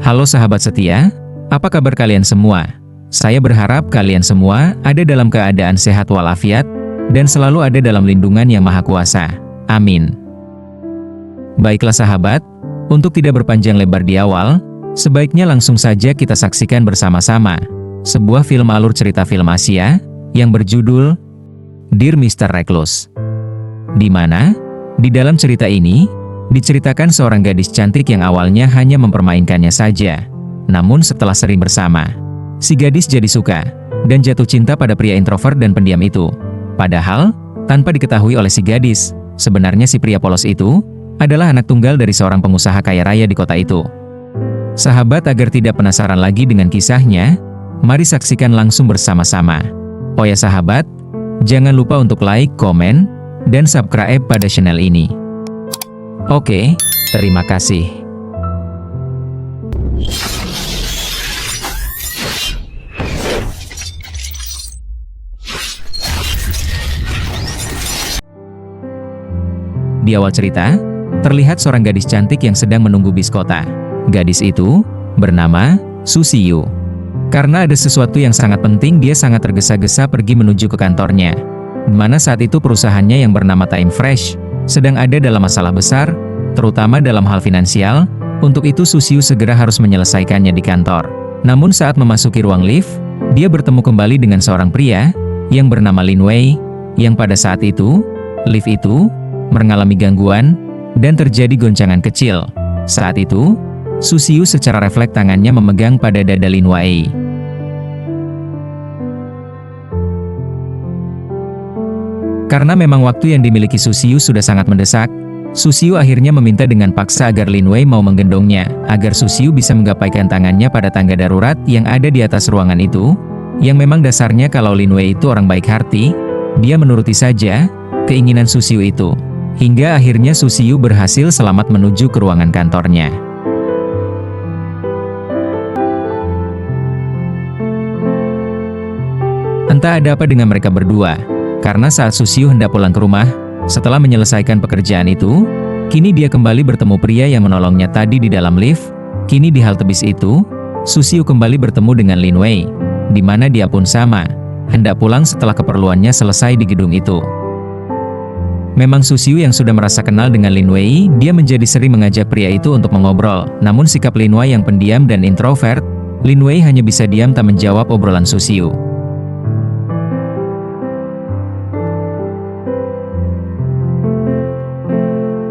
Halo sahabat setia, apa kabar kalian semua? Saya berharap kalian semua ada dalam keadaan sehat walafiat, dan selalu ada dalam lindungan Yang Maha Kuasa. Amin. Baiklah sahabat, untuk tidak berpanjang lebar di awal, sebaiknya langsung saja kita saksikan bersama-sama sebuah film alur cerita film Asia yang berjudul Dear Mr. Recluse. Di mana, di dalam cerita ini, diceritakan seorang gadis cantik yang awalnya hanya mempermainkannya saja. Namun setelah sering bersama, si gadis jadi suka dan jatuh cinta pada pria introvert dan pendiam itu. Padahal, tanpa diketahui oleh si gadis, sebenarnya si pria polos itu adalah anak tunggal dari seorang pengusaha kaya raya di kota itu. Sahabat, agar tidak penasaran lagi dengan kisahnya, mari saksikan langsung bersama-sama. Oh ya sahabat, jangan lupa untuk like, komen, dan subscribe pada channel ini. Oke, terima kasih. Di awal cerita, terlihat seorang gadis cantik yang sedang menunggu bis kota. Gadis itu bernama Susiyu. Karena ada sesuatu yang sangat penting, dia sangat tergesa-gesa pergi menuju ke kantornya. Di mana saat itu perusahaannya yang bernama Time Fresh sedang ada dalam masalah besar, terutama dalam hal finansial. Untuk itu Susiyu segera harus menyelesaikannya di kantor. Namun saat memasuki ruang lift, dia bertemu kembali dengan seorang pria yang bernama Lin Wei, yang pada saat itu, lift itu mengalami gangguan dan terjadi goncangan kecil. Saat itu, Susiyu secara refleks tangannya memegang pada dada Lin Wei. Karena memang waktu yang dimiliki Susiyu sudah sangat mendesak, Susiyu akhirnya meminta dengan paksa agar Lin Wei mau menggendongnya, agar Susiyu bisa menggapaikan tangannya pada tangga darurat yang ada di atas ruangan itu, yang memang dasarnya kalau Lin Wei itu orang baik hati, dia menuruti saja keinginan Susiyu itu. Hingga akhirnya Susiyu berhasil selamat menuju ke ruangan kantornya. Entah ada apa dengan mereka berdua. Karena saat Susiyu hendak pulang ke rumah, setelah menyelesaikan pekerjaan itu, kini dia kembali bertemu pria yang menolongnya tadi di dalam lift. Kini di halte bis itu, Susiyu kembali bertemu dengan Lin Wei, di mana dia pun sama, hendak pulang setelah keperluannya selesai di gedung itu. Memang Susiyu yang sudah merasa kenal dengan Lin Wei, dia menjadi sering mengajak pria itu untuk mengobrol. Namun sikap Lin Wei yang pendiam dan introvert, Lin Wei hanya bisa diam tak menjawab obrolan Susiyu.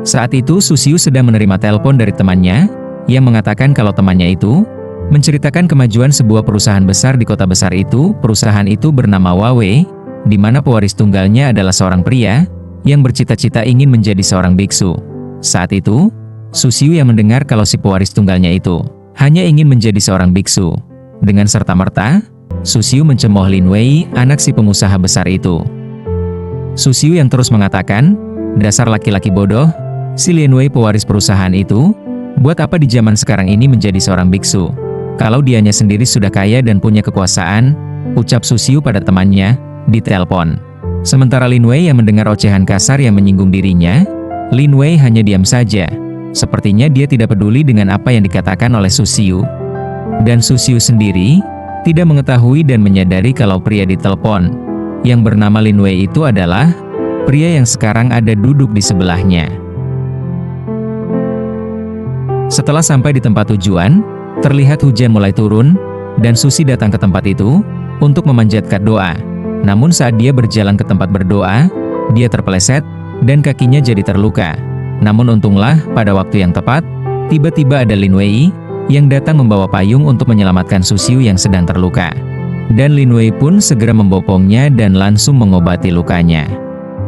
Saat itu Susiyu sedang menerima telepon dari temannya, yang mengatakan kalau temannya itu menceritakan kemajuan sebuah perusahaan besar di kota besar itu. Perusahaan itu bernama Huawei, di mana pewaris tunggalnya adalah seorang pria yang bercita-cita ingin menjadi seorang biksu. Saat itu, Susiyu yang mendengar kalau si pewaris tunggalnya itu hanya ingin menjadi seorang biksu. Dengan serta-merta, Susiyu mencemooh Lin Wei, anak si pengusaha besar itu. Susiyu yang terus mengatakan, dasar laki-laki bodoh, si Lin Wei pewaris perusahaan itu, buat apa di zaman sekarang ini menjadi seorang biksu? Kalau dianya sendiri sudah kaya dan punya kekuasaan, ucap Susiyu pada temannya di telepon. Sementara Lin Wei yang mendengar ocehan kasar yang menyinggung dirinya, Lin Wei hanya diam saja. Sepertinya dia tidak peduli dengan apa yang dikatakan oleh Susiyu. Dan Susiyu sendiri tidak mengetahui dan menyadari kalau pria di telepon yang bernama Lin Wei itu adalah pria yang sekarang ada duduk di sebelahnya. Setelah sampai di tempat tujuan, terlihat hujan mulai turun, dan Susi datang ke tempat itu untuk memanjatkan doa. Namun saat dia berjalan ke tempat berdoa, dia terpeleset, dan kakinya jadi terluka. Namun untunglah, pada waktu yang tepat, tiba-tiba ada Lin Wei, yang datang membawa payung untuk menyelamatkan Susiyu yang sedang terluka. Dan Lin Wei pun segera membopongnya dan langsung mengobati lukanya.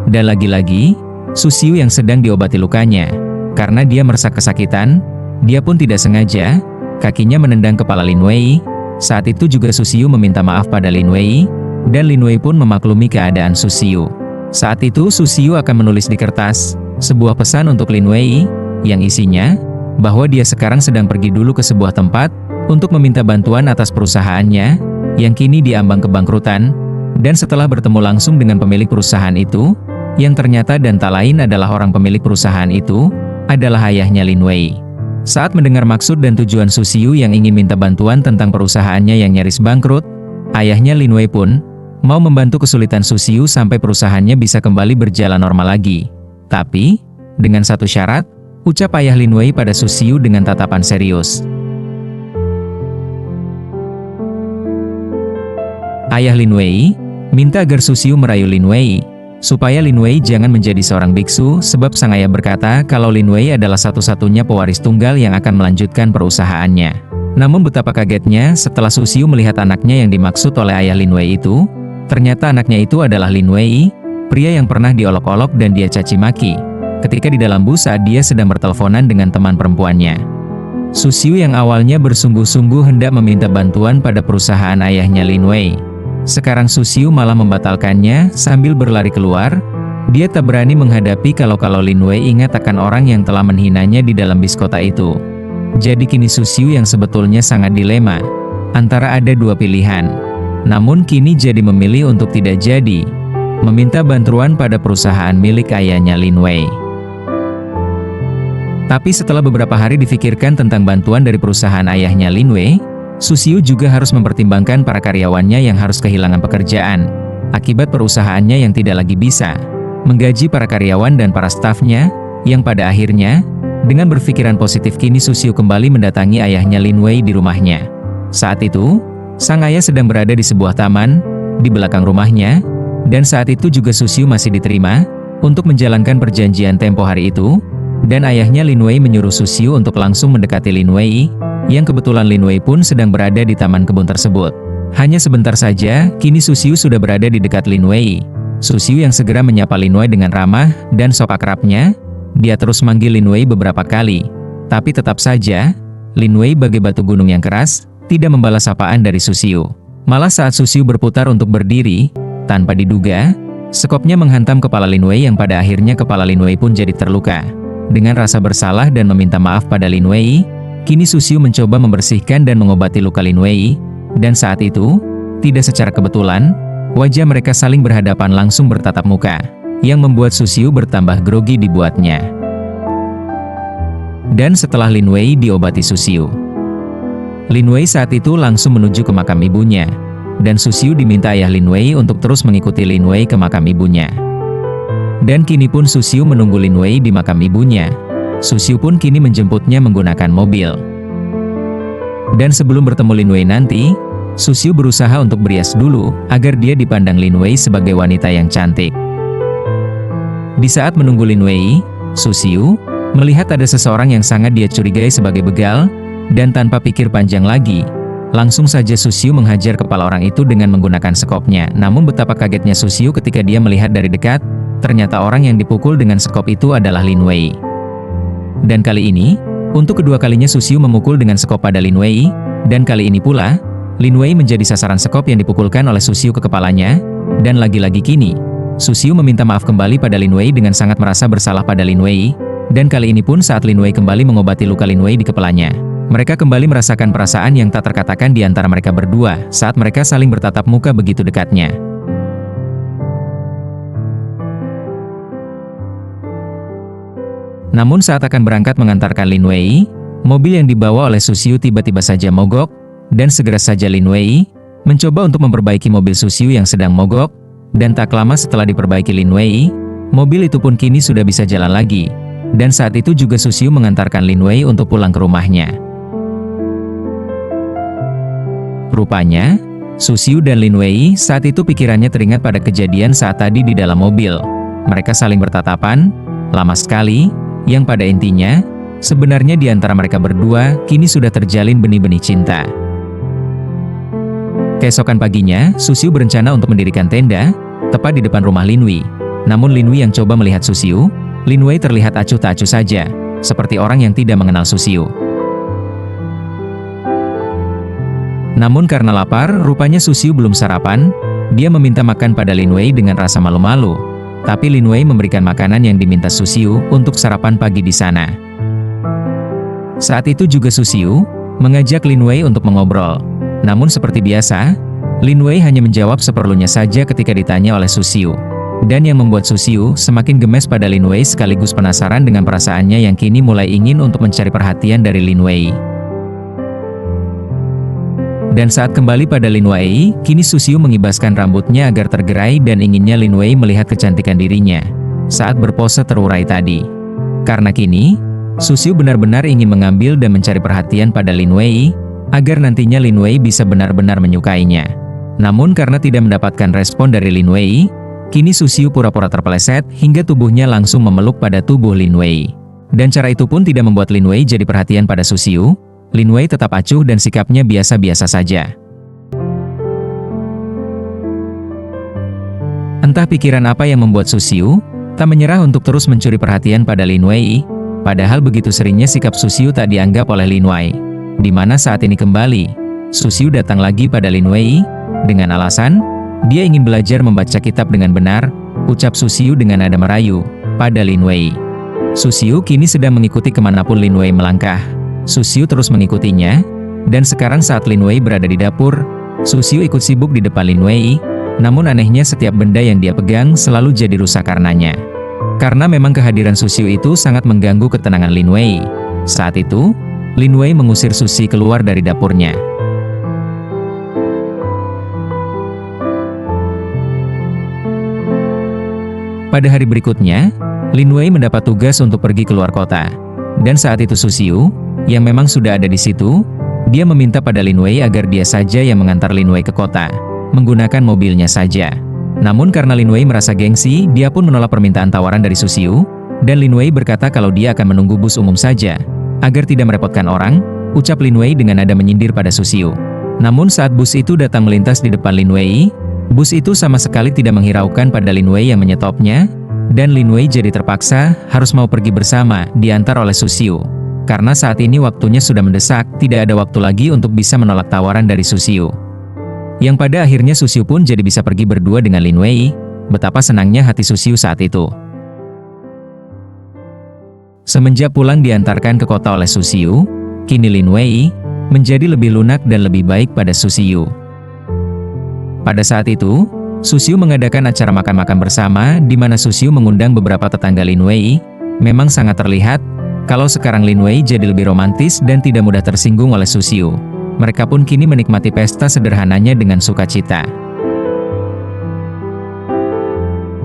Dan lagi-lagi, Susiyu yang sedang diobati lukanya. Karena dia merasa kesakitan, dia pun tidak sengaja, kakinya menendang kepala Lin Wei. Saat itu juga Susiyu meminta maaf pada Lin Wei, dan Lin Wei pun memaklumi keadaan Susiyu. Saat itu Susiyu akan menulis di kertas sebuah pesan untuk Lin Wei, yang isinya bahwa dia sekarang sedang pergi dulu ke sebuah tempat untuk meminta bantuan atas perusahaannya, yang kini diambang kebangkrutan. Dan setelah bertemu langsung dengan pemilik perusahaan itu, yang ternyata dan tak lain adalah orang pemilik perusahaan itu, adalah ayahnya Lin Wei. Saat mendengar maksud dan tujuan Susiu yang ingin minta bantuan tentang perusahaannya yang nyaris bangkrut, ayahnya Lin Wei pun mau membantu kesulitan Susiu sampai perusahaannya bisa kembali berjalan normal lagi. Tapi, dengan satu syarat, ucap ayah Lin Wei pada Susiu dengan tatapan serius. Ayah Lin Wei minta agar Susiu merayu Lin Wei, supaya Lin Wei jangan menjadi seorang biksu sebab sang ayah berkata kalau Lin Wei adalah satu-satunya pewaris tunggal yang akan melanjutkan perusahaannya. Namun betapa kagetnya setelah Susiu melihat anaknya yang dimaksud oleh ayah Lin Wei itu, ternyata anaknya itu adalah Lin Wei, pria yang pernah diolok-olok dan dia caci maki, ketika di dalam bus saat dia sedang berteleponan dengan teman perempuannya. Susiu yang awalnya bersungguh-sungguh hendak meminta bantuan pada perusahaan ayahnya Lin Wei, sekarang Susiu malah membatalkannya sambil berlari keluar. Dia tak berani menghadapi kalau Lin Wei ingat akan orang yang telah menghinanya di dalam bis kota itu. Jadi kini Susiu yang sebetulnya sangat dilema, antara ada dua pilihan. Namun kini jadi memilih untuk tidak jadi meminta bantuan pada perusahaan milik ayahnya Lin Wei. Tapi setelah beberapa hari difikirkan tentang bantuan dari perusahaan ayahnya Lin Wei, Susiu juga harus mempertimbangkan para karyawannya yang harus kehilangan pekerjaan akibat perusahaannya yang tidak lagi bisa menggaji para karyawan dan para stafnya, yang pada akhirnya, dengan berpikiran positif kini Susiu kembali mendatangi ayahnya Lin Wei di rumahnya. Saat itu, sang ayah sedang berada di sebuah taman di belakang rumahnya, dan saat itu juga Susiu masih diterima untuk menjalankan perjanjian tempo hari itu, dan ayahnya Lin Wei menyuruh Susiu untuk langsung mendekati Lin Wei, yang kebetulan Lin Wei pun sedang berada di taman kebun tersebut. Hanya sebentar saja, kini Susiu sudah berada di dekat Lin Wei. Susiu yang segera menyapa Lin Wei dengan ramah dan sok akrabnya. Dia terus manggil Lin Wei beberapa kali, tapi tetap saja, Lin Wei bagai batu gunung yang keras, tidak membalas sapaan dari Susiu. Malah saat Susiu berputar untuk berdiri, tanpa diduga, sekopnya menghantam kepala Lin Wei yang pada akhirnya kepala Lin Wei pun jadi terluka. Dengan rasa bersalah dan meminta maaf pada Lin Wei, kini Susiu mencoba membersihkan dan mengobati luka Lin Wei, dan saat itu, tidak secara kebetulan, wajah mereka saling berhadapan langsung bertatap muka, yang membuat Susiu bertambah grogi dibuatnya. Dan setelah Lin Wei diobati Susiu, Lin Wei saat itu langsung menuju ke makam ibunya, dan Susiu diminta ayah Lin Wei untuk terus mengikuti Lin Wei ke makam ibunya. Dan kini pun Susiu menunggu Lin Wei di makam ibunya. Susiu pun kini menjemputnya menggunakan mobil. Dan sebelum bertemu Lin Wei nanti, Susiu berusaha untuk berias dulu, agar dia dipandang Lin Wei sebagai wanita yang cantik. Di saat menunggu Lin Wei, Susiu melihat ada seseorang yang sangat dia curigai sebagai begal, dan tanpa pikir panjang lagi, langsung saja Susiu menghajar kepala orang itu dengan menggunakan sekopnya. Namun betapa kagetnya Susiu ketika dia melihat dari dekat, ternyata orang yang dipukul dengan sekop itu adalah Lin Wei. Dan kali ini, untuk kedua kalinya Susiu memukul dengan sekop pada Lin Wei, dan kali ini pula, Lin Wei menjadi sasaran sekop yang dipukulkan oleh Susiu ke kepalanya, dan lagi-lagi kini, Susiu meminta maaf kembali pada Lin Wei dengan sangat merasa bersalah pada Lin Wei, dan kali ini pun saat Lin Wei kembali mengobati luka Lin Wei di kepalanya, mereka kembali merasakan perasaan yang tak terkatakan di antara mereka berdua saat mereka saling bertatap muka begitu dekatnya. Namun saat akan berangkat mengantarkan Lin Wei, mobil yang dibawa oleh Susiu tiba-tiba saja mogok, dan segera saja Lin Wei mencoba untuk memperbaiki mobil Susiu yang sedang mogok, dan tak lama setelah diperbaiki Lin Wei, mobil itu pun kini sudah bisa jalan lagi, dan saat itu juga Susiu mengantarkan Lin Wei untuk pulang ke rumahnya. Rupanya, Susiu dan Lin Wei saat itu pikirannya teringat pada kejadian saat tadi di dalam mobil. Mereka saling bertatapan, lama sekali, yang pada intinya, sebenarnya di antara mereka berdua, kini sudah terjalin benih-benih cinta. Keesokan paginya, Susiu berencana untuk mendirikan tenda, tepat di depan rumah Lin Wei. Namun Lin Wei yang coba melihat Susiu, Lin Wei terlihat acuh tak acuh saja, seperti orang yang tidak mengenal Susiu. Namun karena lapar, rupanya Susiu belum sarapan, dia meminta makan pada Lin Wei dengan rasa malu-malu. Tapi Lin Wei memberikan makanan yang diminta Susiu untuk sarapan pagi di sana. Saat itu juga Susiu mengajak Lin Wei untuk mengobrol. Namun seperti biasa, Lin Wei hanya menjawab seperlunya saja ketika ditanya oleh Susiu. Dan yang membuat Susiu semakin gemes pada Lin Wei sekaligus penasaran dengan perasaannya yang kini mulai ingin untuk mencari perhatian dari Lin Wei. Dan saat kembali pada Lin Wei, kini Susiu mengibaskan rambutnya agar tergerai dan inginnya Lin Wei melihat kecantikan dirinya saat berpose terurai tadi. Karena kini, Susiu benar-benar ingin mengambil dan mencari perhatian pada Lin Wei, agar nantinya Lin Wei bisa benar-benar menyukainya. Namun karena tidak mendapatkan respon dari Lin Wei, kini Susiu pura-pura terpeleset hingga tubuhnya langsung memeluk pada tubuh Lin Wei. Dan cara itu pun tidak membuat Lin Wei jadi perhatian pada Susiu. Lin Wei tetap acuh dan sikapnya biasa-biasa saja. Entah pikiran apa yang membuat Susiu tak menyerah untuk terus mencuri perhatian pada Lin Wei, padahal begitu seringnya sikap Susiu tak dianggap oleh Lin Wei. Di mana saat ini kembali, Susiu datang lagi pada Lin Wei, dengan alasan, dia ingin belajar membaca kitab dengan benar, ucap Susiu dengan nada merayu, pada Lin Wei. Susiu kini sedang mengikuti kemanapun Lin Wei melangkah. Susiu terus mengikutinya, dan sekarang saat Lin Wei berada di dapur, Susiu ikut sibuk di depan Lin Wei, namun anehnya setiap benda yang dia pegang selalu jadi rusak karenanya. Karena memang kehadiran Susiu itu sangat mengganggu ketenangan Lin Wei. Saat itu, Lin Wei mengusir Susiu keluar dari dapurnya. Pada hari berikutnya, Lin Wei mendapat tugas untuk pergi keluar kota. Dan saat itu Susiu, yang memang sudah ada di situ, dia meminta pada Lin Wei agar dia saja yang mengantar Lin Wei ke kota, menggunakan mobilnya saja. Namun karena Lin Wei merasa gengsi, dia pun menolak permintaan tawaran dari Susiu, dan Lin Wei berkata kalau dia akan menunggu bus umum saja, agar tidak merepotkan orang, ucap Lin Wei dengan nada menyindir pada Susiu. Namun saat bus itu datang melintas di depan Lin Wei, bus itu sama sekali tidak menghiraukan pada Lin Wei yang menyetopnya, dan Lin Wei jadi terpaksa harus mau pergi bersama, diantar oleh Susiu. Karena saat ini waktunya sudah mendesak, tidak ada waktu lagi untuk bisa menolak tawaran dari Susiu. Yang pada akhirnya Susiu pun jadi bisa pergi berdua dengan Lin Wei. Betapa senangnya hati Susiu saat itu. Semenjak pulang diantarkan ke kota oleh Susiu, kini Lin Wei menjadi lebih lunak dan lebih baik pada Susiu. Pada saat itu, Susiu mengadakan acara makan-makan bersama di mana Susiu mengundang beberapa tetangga Lin Wei. Memang sangat terlihat kalau sekarang Lin Wei jadi lebih romantis dan tidak mudah tersinggung oleh Susiu. Mereka pun kini menikmati pesta sederhananya dengan sukacita.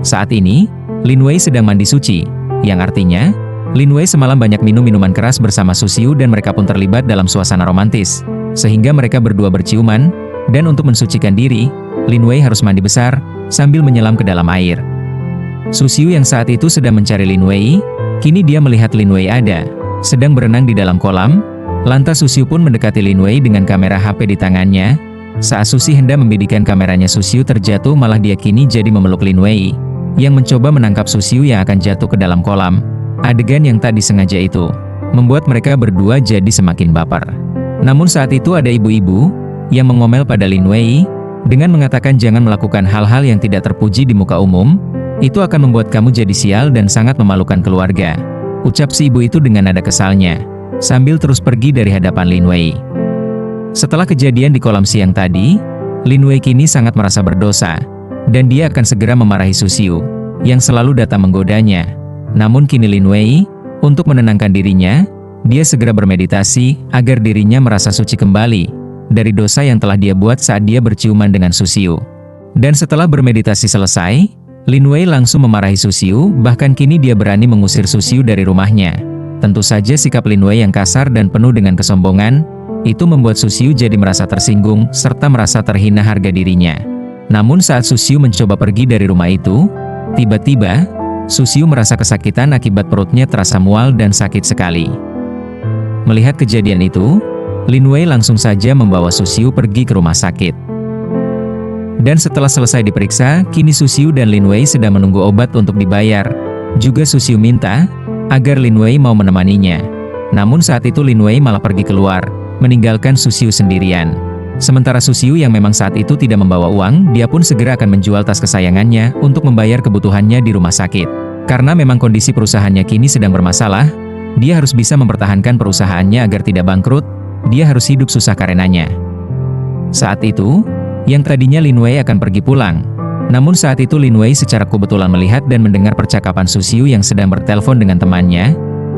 Saat ini, Lin Wei sedang mandi suci, yang artinya, Lin Wei semalam banyak minum minuman keras bersama Susiu dan mereka pun terlibat dalam suasana romantis, sehingga mereka berdua berciuman, dan untuk mensucikan diri, Lin Wei harus mandi besar, sambil menyelam ke dalam air. Susiu yang saat itu sedang mencari Lin Wei, kini dia melihat Lin Wei sedang berenang di dalam kolam. Lantas Susiu pun mendekati Lin Wei dengan kamera HP di tangannya. Saat Susiu hendak membidikan kameranya, Susiu terjatuh, malah dia kini jadi memeluk Lin Wei, yang mencoba menangkap Susiu yang akan jatuh ke dalam kolam. Adegan yang tak disengaja itu membuat mereka berdua jadi semakin baper. Namun saat itu ada ibu-ibu yang mengomel pada Lin Wei dengan mengatakan jangan melakukan hal-hal yang tidak terpuji di muka umum, itu akan membuat kamu jadi sial dan sangat memalukan keluarga, ucap si ibu itu dengan nada kesalnya, sambil terus pergi dari hadapan Lin Wei. Setelah kejadian di kolam siang tadi, Lin Wei kini sangat merasa berdosa, dan dia akan segera memarahi Susiu, yang selalu datang menggodanya. Namun kini Lin Wei, untuk menenangkan dirinya, dia segera bermeditasi, agar dirinya merasa suci kembali, dari dosa yang telah dia buat saat dia berciuman dengan Susiu. Dan setelah bermeditasi selesai, Lin Wei langsung memarahi Susiu, bahkan kini dia berani mengusir Susiu dari rumahnya. Tentu saja sikap Lin Wei yang kasar dan penuh dengan kesombongan, itu membuat Susiu jadi merasa tersinggung, serta merasa terhina harga dirinya. Namun saat Susiu mencoba pergi dari rumah itu, tiba-tiba, Susiu merasa kesakitan akibat perutnya terasa mual dan sakit sekali. Melihat kejadian itu, Lin Wei langsung saja membawa Susiu pergi ke rumah sakit. Dan setelah selesai diperiksa, kini Susiu dan Lin Wei sedang menunggu obat untuk dibayar. Juga Susiu minta agar Lin Wei mau menemaninya. Namun saat itu Lin Wei malah pergi keluar, meninggalkan Susiu sendirian. Sementara Susiu yang memang saat itu tidak membawa uang, dia pun segera akan menjual tas kesayangannya untuk membayar kebutuhannya di rumah sakit. Karena memang kondisi perusahaannya kini sedang bermasalah, dia harus bisa mempertahankan perusahaannya agar tidak bangkrut, dia harus hidup susah karenanya. Saat itu, yang tadinya Lin Wei akan pergi pulang, Namun saat itu Lin Wei secara kebetulan melihat dan mendengar percakapan Susiu yang sedang bertelepon dengan temannya,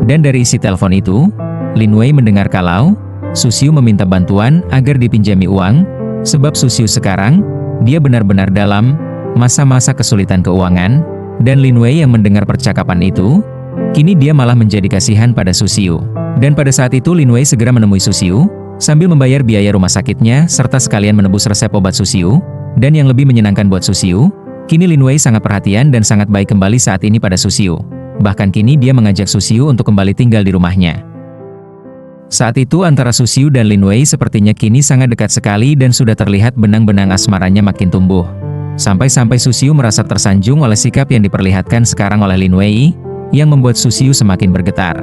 dan dari isi telepon itu, Lin Wei mendengar kalau Susiu meminta bantuan agar dipinjami uang, sebab Susiu sekarang, dia benar-benar dalam masa-masa kesulitan keuangan, dan Lin Wei yang mendengar percakapan itu, kini dia malah menjadi kasihan pada Susiu. Dan pada saat itu Lin Wei segera menemui Susiu, sambil membayar biaya rumah sakitnya serta sekalian menebus resep obat Susiu, dan yang lebih menyenangkan buat Susiu, kini Lin Wei sangat perhatian dan sangat baik kembali saat ini pada Susiu. Bahkan kini dia mengajak Susiu untuk kembali tinggal di rumahnya. Saat itu antara Susiu dan Lin Wei sepertinya kini sangat dekat sekali dan sudah terlihat benang-benang asmaranya makin tumbuh. Sampai-sampai Susiu merasa tersanjung oleh sikap yang diperlihatkan sekarang oleh Lin Wei, yang membuat Susiu semakin bergetar.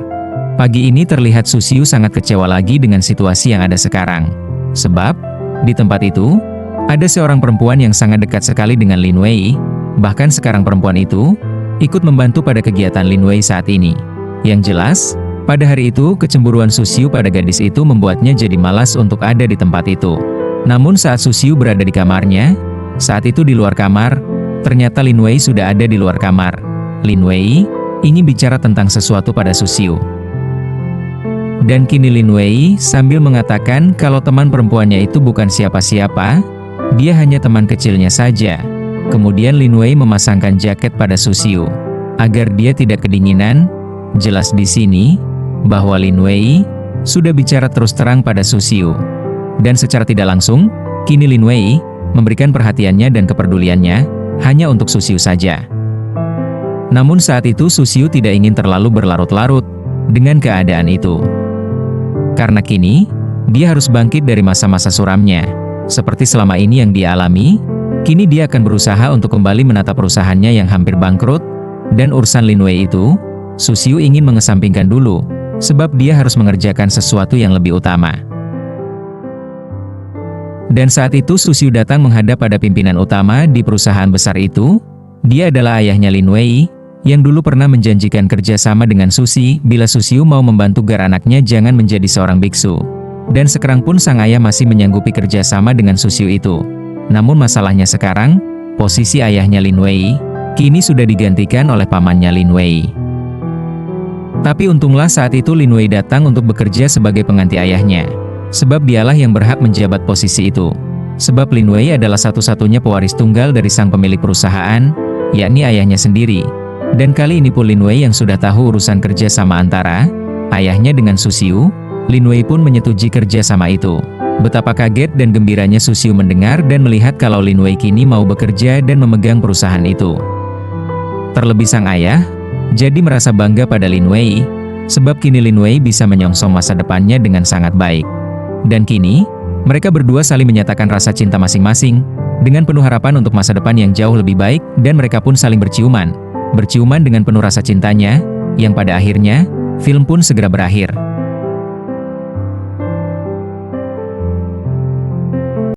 Pagi ini terlihat Susiu sangat kecewa lagi dengan situasi yang ada sekarang. Sebab, di tempat itu, ada seorang perempuan yang sangat dekat sekali dengan Lin Wei, bahkan sekarang perempuan itu ikut membantu pada kegiatan Lin Wei saat ini. Yang jelas, pada hari itu kecemburuan Susiu pada gadis itu membuatnya jadi malas untuk ada di tempat itu. Namun saat Susiu berada di kamarnya, saat itu di luar kamar, ternyata Lin Wei sudah ada di luar kamar. Lin Wei ingin bicara tentang sesuatu pada Susiu. Dan kini Lin Wei sambil mengatakan kalau teman perempuannya itu bukan siapa-siapa, dia hanya teman kecilnya saja. Kemudian Lin Wei memasangkan jaket pada Susiu, agar dia tidak kedinginan. Jelas di sini, bahwa Lin Wei sudah bicara terus terang pada Susiu. Dan secara tidak langsung, kini Lin Wei memberikan perhatiannya dan kepeduliannya hanya untuk Susiu saja. Namun saat itu Susiu tidak ingin terlalu berlarut-larut dengan keadaan itu. Karena kini, dia harus bangkit dari masa-masa suramnya. Seperti selama ini yang dia alami, kini dia akan berusaha untuk kembali menata perusahaannya yang hampir bangkrut, dan urusan Lin Wei itu, Susiu ingin mengesampingkan dulu, sebab dia harus mengerjakan sesuatu yang lebih utama. Dan saat itu Susiu datang menghadap pada pimpinan utama di perusahaan besar itu. Dia adalah ayahnya Lin Wei, yang dulu pernah menjanjikan kerjasama dengan Susi bila Susiu mau membantu gar anaknya jangan menjadi seorang biksu. Dan sekarang pun sang ayah masih menyanggupi kerjasama dengan Susiu itu. Namun masalahnya sekarang, posisi ayahnya Lin Wei, kini sudah digantikan oleh pamannya Lin Wei. Tapi untunglah saat itu Lin Wei datang untuk bekerja sebagai pengganti ayahnya. Sebab dialah yang berhak menjabat posisi itu. Sebab Lin Wei adalah satu-satunya pewaris tunggal dari sang pemilik perusahaan, yakni ayahnya sendiri. Dan kali ini pun Lin Wei yang sudah tahu urusan kerja sama antara ayahnya dengan Susiu, Lin Wei pun menyetujui kerja sama itu. Betapa kaget dan gembiranya Susiu mendengar dan melihat kalau Lin Wei kini mau bekerja dan memegang perusahaan itu. Terlebih sang ayah, jadi merasa bangga pada Lin Wei, sebab kini Lin Wei bisa menyongsong masa depannya dengan sangat baik. Dan kini, mereka berdua saling menyatakan rasa cinta masing-masing, dengan penuh harapan untuk masa depan yang jauh lebih baik, dan mereka pun saling berciuman dengan penuh rasa cintanya, yang pada akhirnya, film pun segera berakhir.